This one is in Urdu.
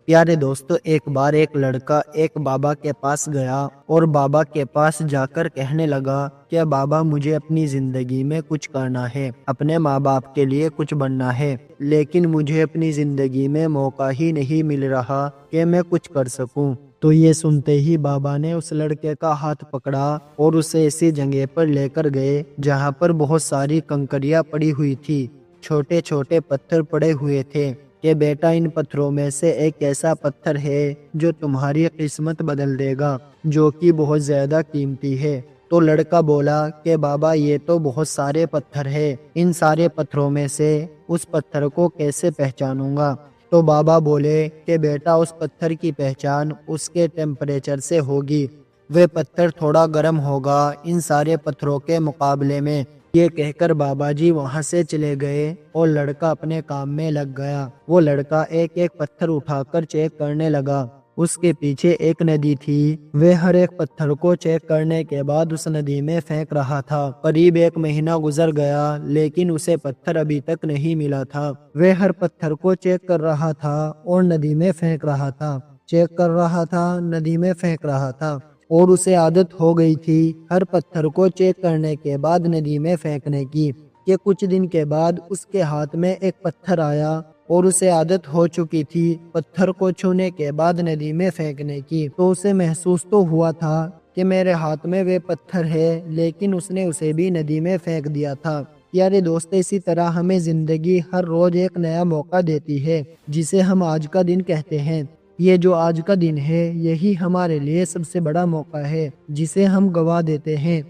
پیارے دوستو، ایک بار ایک لڑکا ایک بابا کے پاس گیا اور بابا کے پاس جا کر کہنے لگا کہ بابا مجھے اپنی زندگی میں کچھ کرنا ہے، اپنے ماں باپ کے لیے کچھ بننا ہے، لیکن مجھے اپنی زندگی میں موقع ہی نہیں مل رہا کہ میں کچھ کر سکوں۔ تو یہ سنتے ہی بابا نے اس لڑکے کا ہاتھ پکڑا اور اسے ایسی جگہ پر لے کر گئے جہاں پر بہت ساری کنکریاں پڑی ہوئی تھی، چھوٹے چھوٹے پتھر پڑے ہوئے تھے کہ بیٹا ان پتھروں میں سے ایک ایسا پتھر ہے جو تمہاری قسمت بدل دے گا، جو کہ بہت زیادہ قیمتی ہے۔ تو لڑکا بولا کہ بابا یہ تو بہت سارے پتھر ہے، ان سارے پتھروں میں سے اس پتھر کو کیسے پہچانوں گا؟ تو بابا بولے کہ بیٹا اس پتھر کی پہچان اس کے ٹیمپریچر سے ہوگی، وہ پتھر تھوڑا گرم ہوگا ان سارے پتھروں کے مقابلے میں۔ یہ کہہ کر بابا جی وہاں سے چلے گئے اور لڑکا اپنے کام میں لگ گیا۔ وہ لڑکا ایک ایک پتھر اٹھا کر چیک کرنے لگا۔ اس کے پیچھے ایک ندی تھی، وہ ہر ایک پتھر کو چیک کرنے کے بعد اس ندی میں پھینک رہا تھا۔ قریب 1 مہینہ گزر گیا لیکن اسے پتھر ابھی تک نہیں ملا تھا۔ وہ ہر پتھر کو چیک کر رہا تھا اور ندی میں پھینک رہا تھا، چیک کر رہا تھا، ندی میں پھینک رہا تھا، اور اسے عادت ہو گئی تھی ہر پتھر کو چیک کرنے کے بعد ندی میں پھینکنے کی، کہ کچھ دن کے بعد اس کے ہاتھ میں ایک پتھر آیا اور اسے عادت ہو چکی تھی پتھر کو چھونے کے بعد ندی میں پھینکنے کی۔ تو اسے محسوس تو ہوا تھا کہ میرے ہاتھ میں وہ پتھر ہے، لیکن اس نے اسے بھی ندی میں پھینک دیا تھا۔ پیارے دوست، اسی طرح ہمیں زندگی ہر روز ایک نیا موقع دیتی ہے جسے ہم آج کا دن کہتے ہیں۔ یہ جو آج کا دن ہے یہی ہمارے لیے سب سے بڑا موقع ہے جسے ہم گوا دیتے ہیں۔